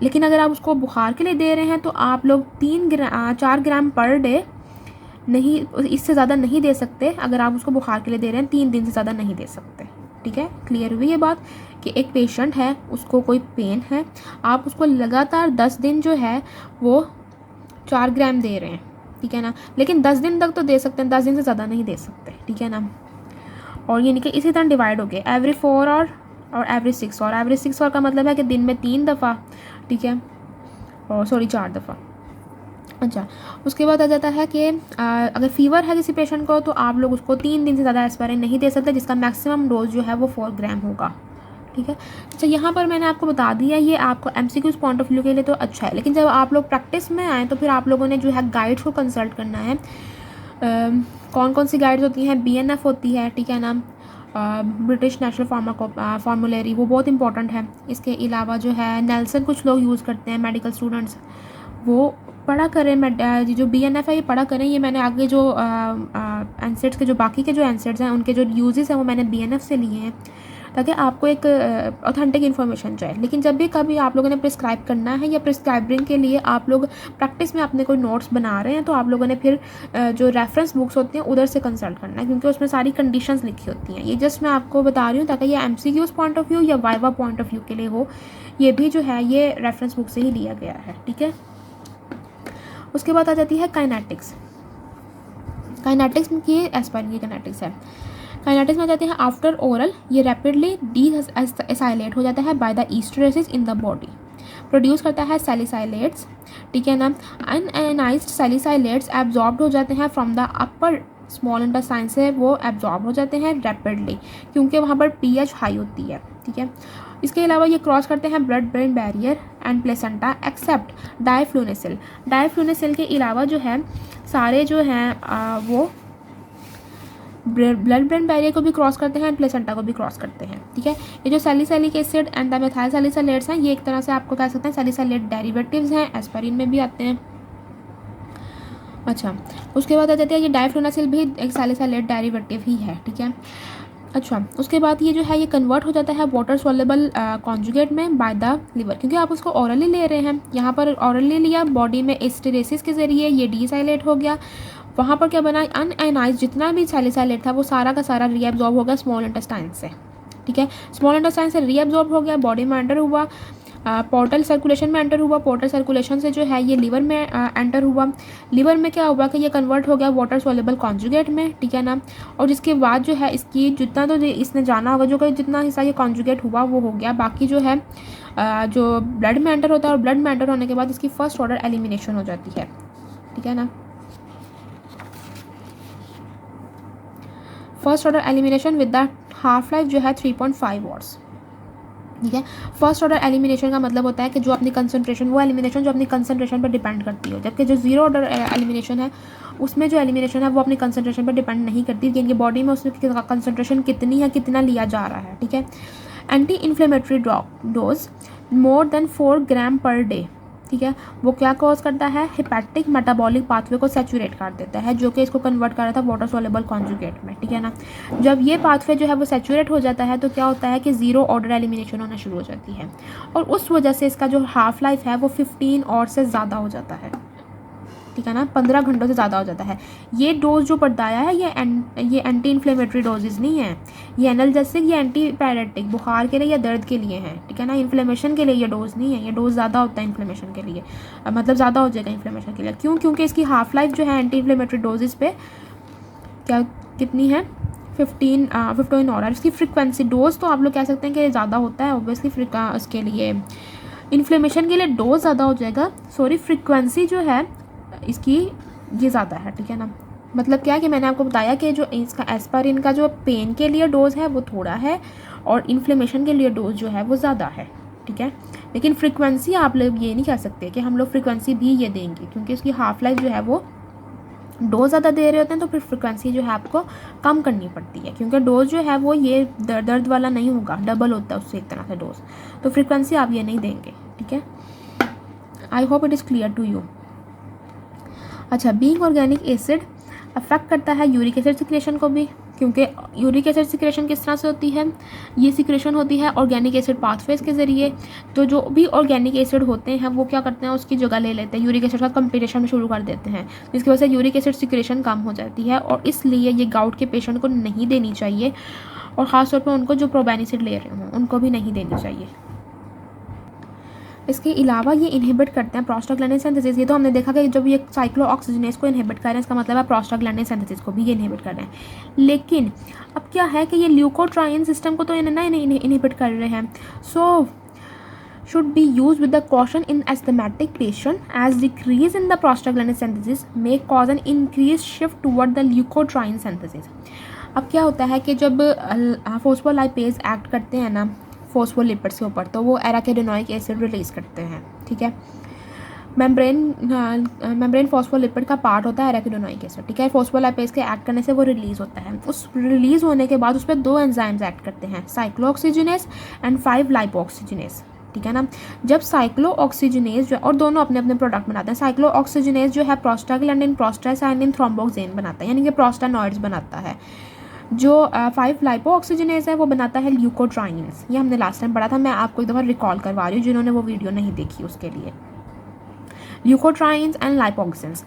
लेकिन अगर आप उसको बुखार के लिए दे रहे हैं तो आप लोग 4 ग्राम पर डे नहीं, इससे ज़्यादा नहीं दे सकते। अगर आप उसको बुखार के लिए दे रहे हैं 3 दिन से ज़्यादा नहीं दे सकते, ठीक है, क्लियर हुई ये बात कि एक पेशेंट है, उसको कोई पेन है, आप उसको लगातार 10 दिन जो है वो 4 ग्राम दे रहे हैं, ठीक है ना, लेकिन 10 दिन तक तो दे सकते हैं, 10 दिन से ज़्यादा नहीं दे सकते, ठीक है ना। और ये नहीं कि इसी तरह डिवाइड हो गए एवरी 4 और एवरी 6 और एवरी 6 और का मतलब है कि दिन में 3 दफ़ा, ठीक है, और सॉरी 4 दफ़ा। अच्छा, उसके बाद आ जाता है कि अगर फीवर है किसी पेशेंट को तो आप लोग उसको 3 दिन से ज़्यादा एस्पायरिन नहीं दे सकते, जिसका मैक्सिमम डोज जो है वो 4 ग्राम होगा, ठीक है। अच्छा, यहाँ पर मैंने आपको बता दिया, ये आपको MCQs पॉइंट ऑफ व्यू के लिए तो अच्छा है, लेकिन जब आप लोग प्रैक्टिस में आएँ तो फिर आप लोगों ने जो है गाइड्स को कंसल्ट करना है। कौन कौन सी गाइड्स होती हैं? BNF होती है, ठीक है ना, ब्रिटिश नेशनल फार्मूलरी, वो बहुत इंपॉर्टेंट है। इसके अलावा जो है नेल्सन कुछ लोग यूज़ करते हैं, मेडिकल स्टूडेंट्स, वो पढ़ा करें। जो BNF है ये पढ़ा करें। ये मैंने आगे जो एनसेट्स के जो बाकी के जो एनसेट्स हैं उनके जो यूजेस हैं वो मैंने BNF से लिए हैं, ताकि आपको एक ऑथेंटिक इन्फॉर्मेशन जाए। लेकिन जब भी कभी आप लोगों ने प्रिस्क्राइब करना है या प्रिस्क्राइबिंग के लिए आप लोग प्रैक्टिस में अपने कोई नोट्स बना रहे हैं तो आप लोगों ने फिर जो रेफरेंस बुक्स होती हैं उधर से कंसल्ट करना है, क्योंकि उसमें सारी कंडीशंस लिखी होती हैं। ये जस्ट मैं आपको बता रही हूँ ताकि ये MCQs पॉइंट ऑफ व्यू या वाइवा पॉइंट ऑफ व्यू के लिए हो। ये भी जो है ये रेफरेंस बुक से ही लिया गया है, ठीक है। उसके बाद आ जाती है काइनेटिक्स। काइनेटिक्स की एस्पायरिन की काइनेटिक्स है। काइनेटिक्स में आ जाते हैं आफ्टर ओरल, ये रैपिडली डीएसाइलेट हो जाता है by the esterases in the body, produce करता है सैलिसाइलेट्स, ठीक है ना। अनआयनाइज्ड सैलिसाइलेट्स एब्जॉर्ब्ड हो जाते हैं from the upper small intestine से, वो एब्जॉर्ब हो जाते हैं रैपिडली, क्योंकि वहाँ पर pH हाई होती है, ठीक है। इसके अलावा ये क्रॉस करते हैं blood brain barrier and placenta except diflunisal. Diflunisal के अलावा जो है सारे जो हैं वो ब्लड ब्रेन बैरियर को भी क्रॉस करते हैं, प्लेसेंटा को भी क्रॉस करते हैं, ठीक है। ये जो salicylic acid and the methyl salicylates हैं, ये एक तरह से आपको कह सकते हैं सैलिसाइलेट डेरिवेटिव्स हैं, एस्पायरिन में भी आते हैं। अच्छा, उसके बाद आ जाते हैं ये डायफ्लूनेसिल भी एक सैलिसाइलेट डेरिवेटिव ही है, ठीक है। अच्छा, उसके बाद ये जो है ये कन्वर्ट हो जाता है वाटर सोल्युबल कॉन्जुगेट में बाय द लिवर, क्योंकि आप उसको ऑरली ले रहे हैं। यहाँ पर ऑरली लिया, बॉडी में एस्टेरेसिस के ज़रिए ये डीसाइलेट हो गया, वहाँ पर क्या बना, अनआयनाइज्ड जितना भी सैलिसाइलेट था वो सारा का सारा रीएब्जॉर्ब हो गया स्मॉल इंटेस्टाइन से, ठीक है। स्मॉल इंटेस्टाइन से रीएब्जॉर्ब हो गया, बॉडी में एंटर हुआ, पोर्टल सर्कुलेशन में एंटर हुआ, पोर्टल सर्कुलेशन से जो है ये लिवर में एंटर हुआ। लिवर में क्या हुआ कि ये कन्वर्ट हो गया वाटर सोल्युबल कॉन्जुगेट में, ठीक है ना। और जिसके बाद जो है इसकी जितना तो इसने जाना होगा, जो कि जितना हिस्सा ये कॉन्जुगेट हुआ वो हो गया, बाकी जो है जो ब्लड में एंटर होता है, और ब्लड में एंटर होने के बाद इसकी फर्स्ट ऑर्डर एलिमिनेशन हो जाती है, ठीक है ना। First order elimination with the half life जो है 3.5 आवर्स, ठीक है। फर्स्ट ऑर्डर एलिमिनेशन का मतलब होता है कि जो अपनी कंसंट्रेशन, वो एलिमिनेशन जो अपनी कंसंट्रेशन पर डिपेंड करती हो, जबकि जो जीरो ऑर्डर एलिमिनेशन है उसमें जो एलिमिनेशन है वो अपनी कंसंट्रेशन पर डिपेंड नहीं करती, कि बॉडी में उसमें कंसंट्रेशन कितनी है, कितना लिया जा रहा है, ठीक है। Anti inflammatory dose more than 4 ग्राम पर डे, ठीक है, वो क्या कॉज करता है, हेपेटिक मेटाबॉलिक पाथवे को सैचुरेट कर देता है, जो कि इसको कन्वर्ट कर रहा था वाटर सोल्युबल कॉन्जुगेट में, ठीक है ना। जब ये पाथवे जो है वो सैचुरेट हो जाता है तो क्या होता है कि जीरो ऑर्डर एलिमिनेशन होना शुरू हो जाती है, और उस वजह से इसका जो हाफ लाइफ है वो 15 और से ज़्यादा हो जाता है, ठीक है ना, 15 घंटों से ज़्यादा हो जाता है। ये डोज जो बताया है ये एंटी इन्फ्लेमेटरी डोजेज नहीं है, ये एनाल्जेसिक या एंटी पैरेटिक, बुखार के लिए या दर्द के लिए है, ठीक है ना। इन्फ्लेमेशन के लिए ये डोज नहीं है, ये डोज ज़्यादा होता है इन्फ्लेमेशन के लिए, मतलब ज़्यादा हो जाएगा इन्फ्लेमेशन के लिए। क्यों? क्योंकि इसकी हाफ लाइफ जो है एंटी इन्फ्लेमेटरी डोजेज पे क्या कितनी है, 15 और इसकी फ्रिक्वेंसी, डोज तो आप लोग कह सकते हैं कि ज़्यादा होता है ऑब्वियसली, इसके लिए इन्फ्लेमेशन के लिए डोज ज़्यादा हो जाएगा, सॉरी फ्रिक्वेंसी जो है इसकी ये ज़्यादा है, ठीक है ना। मतलब क्या कि मैंने आपको बताया कि जो इसका एस्पायरिन का जो पेन के लिए डोज है वो थोड़ा है और इन्फ्लेमेशन के लिए डोज जो है वो ज़्यादा है, ठीक है। लेकिन फ्रिक्वेंसी आप लोग ये नहीं कह सकते कि हम लोग फ्रिक्वेंसी भी ये देंगे, क्योंकि उसकी हाफ लाइफ जो है वो डोज ज़्यादा दे रहे होते हैं, तो फिर फ्रिक्वेंसी जो है आपको कम करनी पड़ती है, क्योंकि डोज जो है वो ये दर्द वाला नहीं होगा, डबल होता है उससे एक तरह से डोज, तो फ्रिक्वेंसी आप ये नहीं देंगे, ठीक है। I hope it is clear to you. अच्छा, बीइंग ऑर्गेनिक एसिड अफेक्ट करता है यूरिक एसिड सिक्रेशन को भी, क्योंकि यूरिक एसिड सिक्रेशन किस तरह से होती है, ये सिक्रेशन होती है ऑर्गेनिक एसिड पाथवेज के ज़रिए। तो जो भी ऑर्गेनिक एसिड होते हैं वो क्या करते हैं, उसकी जगह ले लेते हैं, यूरिक एसिड का कंपटीशन में शुरू कर देते हैं, जिसकी वजह से यूरिक एसिड सिक्रेशन कम हो जाती है, और इसलिए ये गाउट के पेशेंट को नहीं देनी चाहिए। और ख़ासतौर पर उनको जो प्रोबेनिसिड ले रहे हों उनको भी नहीं देनी चाहिए। इसके अलावा ये इनहिबिट करते हैं प्रोस्टाग्लैंडिन सिंथेसिस। ये तो हमने देखा कि जब ये साइक्लोऑक्सीजनेस को इनहिबिट कर रहे हैं इसका मतलब है प्रोस्टाग्लैंडिन सिंथेसिस को भी ये इनहिबिट कर रहे हैं। लेकिन अब क्या है कि ये ल्यूकोट्राइन सिस्टम को तो इनहिबिट कर रहे हैं। सो should be used with the caution in asthmatic patient as decrease in the prostaglandin synthesis may cause an increased shift toward the leukotriene synthesis। अब क्या होता है कि जब फोस्फोलाइपेज एक्ट करते हैं ना फोस्फोलिपिड्स के ऊपर तो वो एराकिडोनोइक एसिड रिलीज़ करते हैं, ठीक है। मेम्ब्रेन फोस्फोलिपिड का पार्ट होता है एराकिडोनोइक एसिड, ठीक है। फोस्फोलाइपेज के एक्ट करने से वो रिलीज़ होता है। उस रिलीज़ होने के बाद उस पर 2 एंजाइम्स एक्ट करते हैं, साइक्लोऑक्सीजनेस एंड 5-लाइपोऑक्सीजनेस, ठीक है ना। जब साइक्लोऑक्सीजनेस जो और दोनों अपने अपने प्रोडक्ट बनाते हैं। साइक्लोऑक्सीजनेस जो है प्रोस्टाग्लैंडिन प्रोस्टासाइनिन थ्रोम्बोक्सेन बनाता है, यानी कि प्रोस्टानॉइड्स बनाता है। जो 5-लाइपोऑक्सीजनेस है वो बनाता है ल्यूकोट्राइन्स। ये हमने लास्ट टाइम पढ़ा था, मैं आपको एक दफ़ा रिकॉल करवा रही हूँ जिन्होंने वो वीडियो नहीं देखी उसके लिए। Leukotrienes and lipoxins.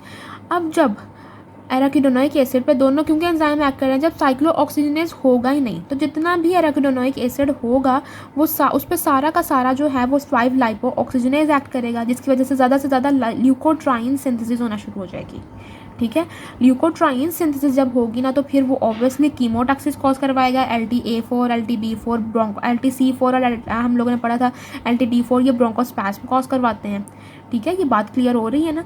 अब जब एराकिडोनोइक एसिड पे दोनों क्योंकि एंजाइम एक्ट कर रहे हैं, जब साइक्लोऑक्सीजनेस होगा ही नहीं तो जितना भी एराकिडोनोइक एसिड होगा वो उस पर सारा का सारा जो है वो 5-लाइपोऑक्सीजनेस एक्ट करेगा, जिसकी वजह से ज़्यादा ल्यूकोट्राइन सिंथेसिस होना शुरू हो जाएगी, ठीक है। ल्यूकोट्राइन सिंथेसिस जब होगी ना तो फिर वो ऑब्वियसली कीमोटॉक्सिस कॉज करवाएगा। LTA4, LTB4, LTC4 और हम लोगों ने पढ़ा था LTD4 ये ब्रोंकोस्पैस्म कॉज करवाते हैं, ठीक है। ये बात क्लियर हो रही है ना।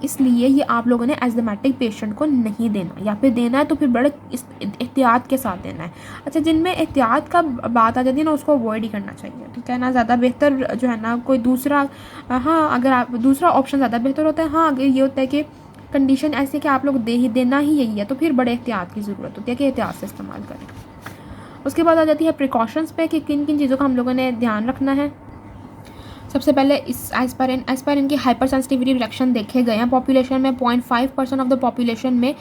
इसलिए ये आप लोगों ने एस्थमेटिक पेशेंट को नहीं देना, या फिर देना है तो फिर बड़े एहतियात के साथ देना है। अच्छा, जिनमें एहतियात का बात आ जाती है ना उसको अवॉइड ही करना चाहिए, ठीक है ना। ज़्यादा बेहतर जो है ना कोई दूसरा, हाँ अगर आप दूसरा ऑप्शन ज़्यादा बेहतर होता है। हाँ अगर ये होता है कि कंडीशन ऐसी कि आप लोग देना ही यही है तो फिर बड़े एहतियात की ज़रूरत होती है कि एहतियात से इस्तेमाल करें। उसके बाद आ जाती है प्रिकॉशंस पे कि किन किन चीज़ों का हम लोगों ने ध्यान रखना है। सबसे पहले इस एस्पायरिन की हाइपर सेंसिटिविटी रिएक्शन देखे गए हैं पॉपुलेशन में। 0.5% ऑफ द पॉपुलेशन में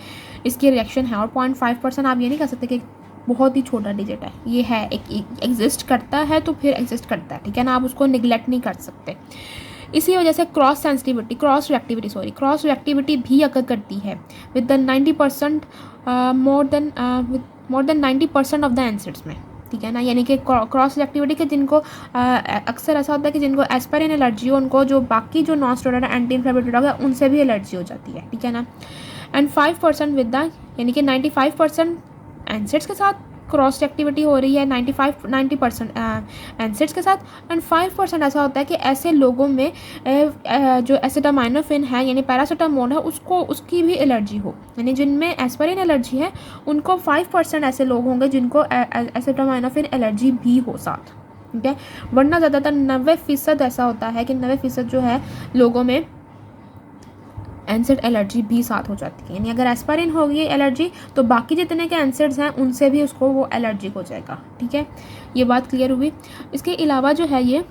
इसकी रिएक्शन है, और 0.5% आप ये नहीं कह सकते कि बहुत ही छोटा डिजिट है। ये है एक एग्जिस्ट करता है तो फिर एग्जिस्ट करता है, ठीक है ना। आप उसको निगलेक्ट नहीं कर सकते। इसी वजह से क्रॉस रिएक्टिविटी भी अगर करती है with the 90% more than 90% of the antacids में, ठीक है ना। यानी कि क्रॉस रिएक्टिविटी के जिनको अक्सर ऐसा होता है कि जिनको एस्पायरिन एलर्जी हो उनको जो बाकी जो non steroidal anti inflammatory drug है उनसे भी एलर्जी हो जाती है, ठीक है ना। एंड 5% विद द यानी कि 95% एंसिड्स के साथ क्रॉस रिएक्टिविटी हो रही है 90% एंसिड्स के साथ। एंड 5% ऐसा होता है कि ऐसे लोगों में जो एसिटामाइनोफिन है यानी पैरासीटामोल है उसकी भी एलर्जी हो, यानी जिनमें एस्पायरिन एलर्जी है उनको 5% ऐसे लोग होंगे जिनको एसिटामाइनोफिन एलर्जी भी हो साथ, ठीक है। वरना ज़्यादातर 90% ऐसा होता है कि 90% जो है लोगों में एंसिड एलर्जी भी साथ हो जाती है। यानी अगर एस्पायरिन होगी एलर्जी तो बाकी जितने के एंसिड्स हैं उनसे भी उसको वो एलर्जिक हो जाएगा, ठीक है। ये बात क्लियर हुई। इसके अलावा जो है ये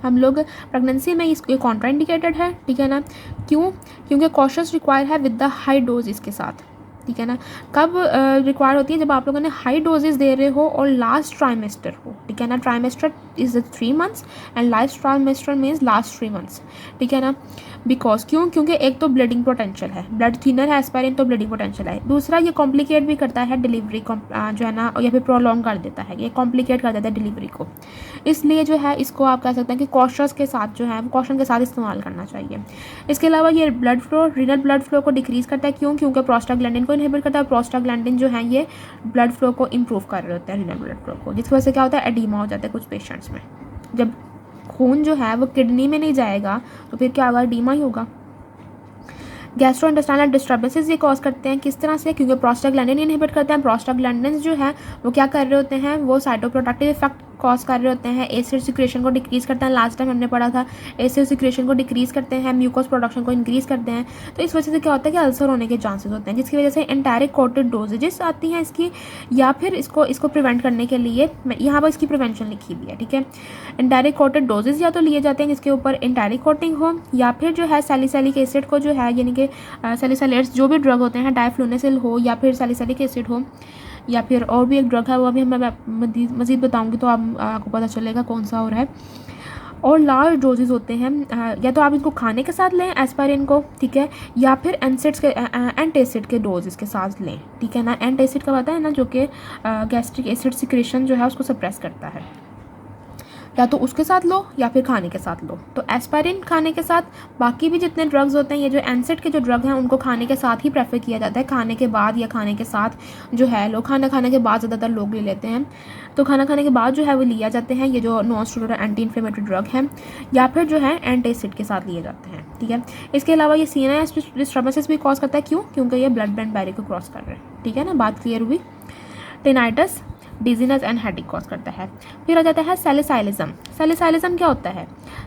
हम लोग प्रेगनेंसी में इसको कॉन्ट्राइंडिकेटेड है, ठीक है ना। क्यों? क्योंकि कॉशस रिक्वायर है विद द हाई डोजेस के साथ, ठीक है ना। कब रिक्वायर होती है? जब आप लोगों ने हाई डोजेस दे रहे हो और लास्ट ट्राइमेस्टर हो, ठीक है ना। Trimester is 3 months and last trimester means last 3 months, ठीक है ना। बिकॉज क्योंकि एक तो ब्लीडिंग पोटेंशियल है, ब्लड थिनर है एस्पायरिन तो ब्लीडिंग पोटेंशियल है। दूसरा ये कॉम्प्लिकेट भी करता है डिलीवरी जो है ना, या फिर प्रोलॉन्ग कर देता है, ये कॉम्प्लिकेट कर देता है डिलीवरी को। इसलिए जो है इसको आप कह सकते हैं कि कॉशस के साथ जो है कॉशन के साथ इस्तेमाल करना चाहिए। इसके अलावा ये blood flow, renal blood flow को डिक्रीज़ करता है। क्योंकि प्रोस्टाग्लैंडिन को इनहिबिट करता है। प्रोस्टाग्लैंडिन जो है ये ब्लड फ्लो को इम्प्रूव कर रहे होते हैं, रीनल ब्लड फ्लो को, जिस वजह से क्या होता है एडीमा हो जाता है कुछ पेशेंट्स में। जब खून जो है वो किडनी में नहीं जाएगा तो फिर क्या होगा? एडीमा ही होगा। गैस्ट्रोइंटेस्टाइनल डिस्टर्बेंसेस ये कॉज करते हैं। किस तरह से? क्योंकि प्रोस्टाग्लैंडिन इनहिबिट करते हैं। प्रोस्टाग्लैंडिन जो है वो क्या कर रहे होते हैं? वो साइटोप्रोडक्टिव इफेक्ट कॉज कर रहे होते हैं। एसिड सिक्रेशन को डिक्रीज़ करते हैं। लास्ट टाइम हमने पढ़ा था एसिड सिक्रेशन को डिक्रीज़ करते हैं, म्यूकोस प्रोडक्शन को इंक्रीज़ करते हैं। तो इस वजह से क्या होता है कि अल्सर होने के चांसेस होते हैं, जिसकी वजह से एंटायरिक कोटेड डोजेजेस आती हैं इसकी, या फिर इसको प्रिवेंट करने के लिए यहाँ पर इसकी प्रिवेंशन लिखी हुई है, ठीक है। एंटायरिक कोटेड डोजेज या तो लिए जाते हैं जिसके ऊपर एंटायरिक कोटिंग हो, या फिर जो है सैलिसिलिक एसिड को जो है यानी कि सैलिसिलेट्स जो भी ड्रग होते हैं डाइफ्लूनेसिल हो या फिर सैलिसिलिक एसिड हो, या फिर और भी एक ड्रग है वो अभी मैं मज़ीद बताऊंगी तो आपको पता चलेगा कौन सा और है। और लार्ज डोजेज होते हैं, या तो आप इनको खाने के साथ लें एस्पायरिन को, ठीक है, या फिर एनसेड्स के एंटासिड के डोजेस के साथ लें, ठीक है ना। एंटासिड का पता है ना, जो कि गैस्ट्रिक एसिड सिक्रेशन जो है उसको सप्रेस करता है, या तो उसके साथ लो या फिर खाने के साथ लो। तो एस्पायरिन खाने के साथ, बाकी भी जितने ड्रग्स होते हैं, ये जो एनसेड के जो ड्रग हैं उनको खाने के साथ ही प्रेफर किया जाता है, खाने के बाद या खाने के साथ जो है लोग खाना खाने के बाद ज़्यादातर लोग ले लेते हैं। तो खाना खाने के बाद जो है वो लिया जाते हैं ये जो non steroidal anti inflammatory drug हैं, या फिर जो है एंटासिड के साथ लिए जाते हैं, ठीक है। इसके अलावा ये सीएनएस डिस्टर्बेंसेस भी कॉज करता है, क्यों? क्योंकि ये ब्लड ब्रेन बैरियर को क्रॉस कर रहे हैं, ठीक है ना, बात क्लियर हुई। Tinnitus, dizziness and headache cause करता है। फिर आ जाता है सैलिसाइलिज्म। सैलिसाइलिज्म क्या होता है?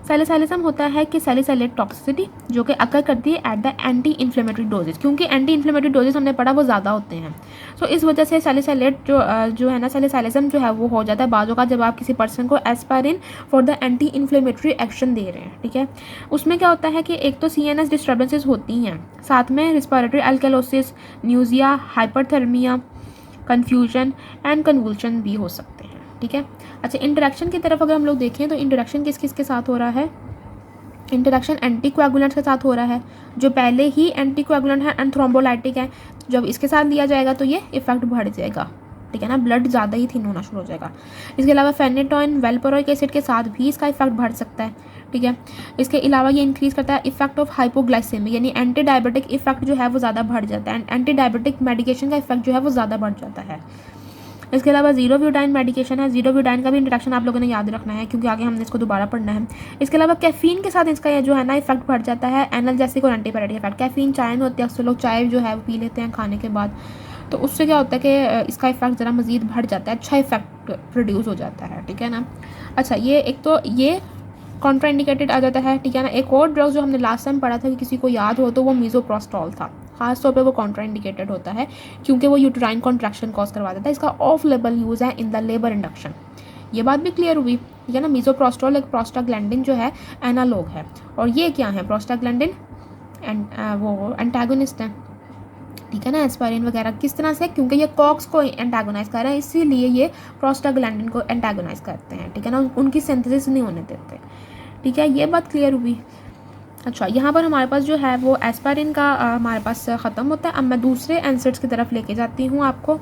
सैलिसाइलिज्म होता है कि सैलिसाइलेट टॉक्सिसिटी जो कि अकर करती है at the anti inflammatory doses, क्योंकि एंटी इन्फ्लेमेटरी डोजेज हमने पढ़ा वो ज़्यादा होते हैं। तो इस वजह से सैलिसाइलेट जो है ना, सैलिसाइलिज्म जो है वो हो जाता है बाजू का, जब आप किसी पर्सन को aspirin for the anti inflammatory action दे रहे हैं, ठीक है। उसमें क्या होता है कि एक तो सीएनएस डिस्टर्बेंसेस होती हैं, साथ में respiratory alkalosis, nausea, hyperthermia, confusion and convulsion भी हो सकते हैं, ठीक है। अच्छा, इंटरेक्शन की तरफ अगर हम लोग देखें तो इंटरेक्शन किस किस के साथ हो रहा है? इंटरेक्शन एंटीकोएगुलेंट्स के साथ हो रहा है, जो पहले ही एंटीकोएगुलेंट है एंड थ्रोम्बोलाइटिक है। जब इसके साथ लिया जाएगा तो ये इफेक्ट बढ़ जाएगा, ठीक है ना, ब्लड ज़्यादा ही थिन होना शुरू हो जाएगा। इसके अलावा फेनेटोइन, वेलपोरोइक एसिड के साथ भी इसका इफेक्ट बढ़ सकता है, ठीक है। इसके अलावा ये इंक्रीज़ करता है इफेक्ट ऑफ हाइपोग्लाइसेमी, यानी एंटी डायबिटिक इफेक्ट जो है वो ज़्यादा बढ़ जाता है, एंटी डायबिटिक मेडिकेशन का इफेक्ट जो है वो ज़्यादा बढ़ जाता है। इसके अलावा जीरोवियोडाइन मेडिकेशन है, जीरोवियोडाइन का भी इंट्रोडक्शन आप लोगों ने याद रखना है, क्योंकि आगे हमने इसको दोबारा पढ़ना है। इसके अलावा कैफीन के साथ इसका ये जो है ना इफेक्ट बढ़ जाता है, एनाल्जेसिक और एंटीपायरेटिक इफेक्ट। कैफीन चाय में होती है, अक्सर लोग चाय जो है वो पी लेते हैं खाने के बाद, तो उससे क्या होता है कि इसका इफेक्ट ज़रा मज़ीद बढ़ जाता है, अच्छा इफेक्ट प्रोड्यूस हो जाता है, ठीक है ना। अच्छा, ये एक तो ये कॉन्ट्राइंडिकेटेड आ जाता है, ठीक है ना। एक और ड्रग जो हमने लास्ट टाइम पढ़ा था कि किसी को याद हो तो वो मीज़ोप्रोस्टॉल था, खास तौर पे वो कॉन्ट्राइंडिकेटेड होता है क्योंकि वो यूट्राइन कॉन्ट्रैक्शन कॉज करवा देता है। इसका ऑफ लेबल यूज़ है इन द लेबर इंडक्शन, ये बात भी क्लियर हुई, ठीक है ना। मीज़ोप्रोस्टॉल एक प्रोस्टाग्लैंडिन जो है एनालॉग है, और ये क्या है? प्रोस्टाग्लैंडिन वो एंटागोनिस्ट है, ठीक है ना। एस्पायरिन वगैरह किस तरह से? क्योंकि ये कॉक्स को एंटागोनाइज कर रहे हैं, इसीलिए ये प्रोस्टाग्लैंडिन को एंटागोनाइज करते हैं, ठीक है ना, उनकी सिंथेसिस नहीं होने देते, ठीक है। ये बात क्लियर हुई। अच्छा, यहाँ पर हमारे पास जो है वो एस्पायरिन का हमारे पास ख़त्म होता है। अब मैं दूसरे एनसेड्स की तरफ लेके जाती हूँ आपको,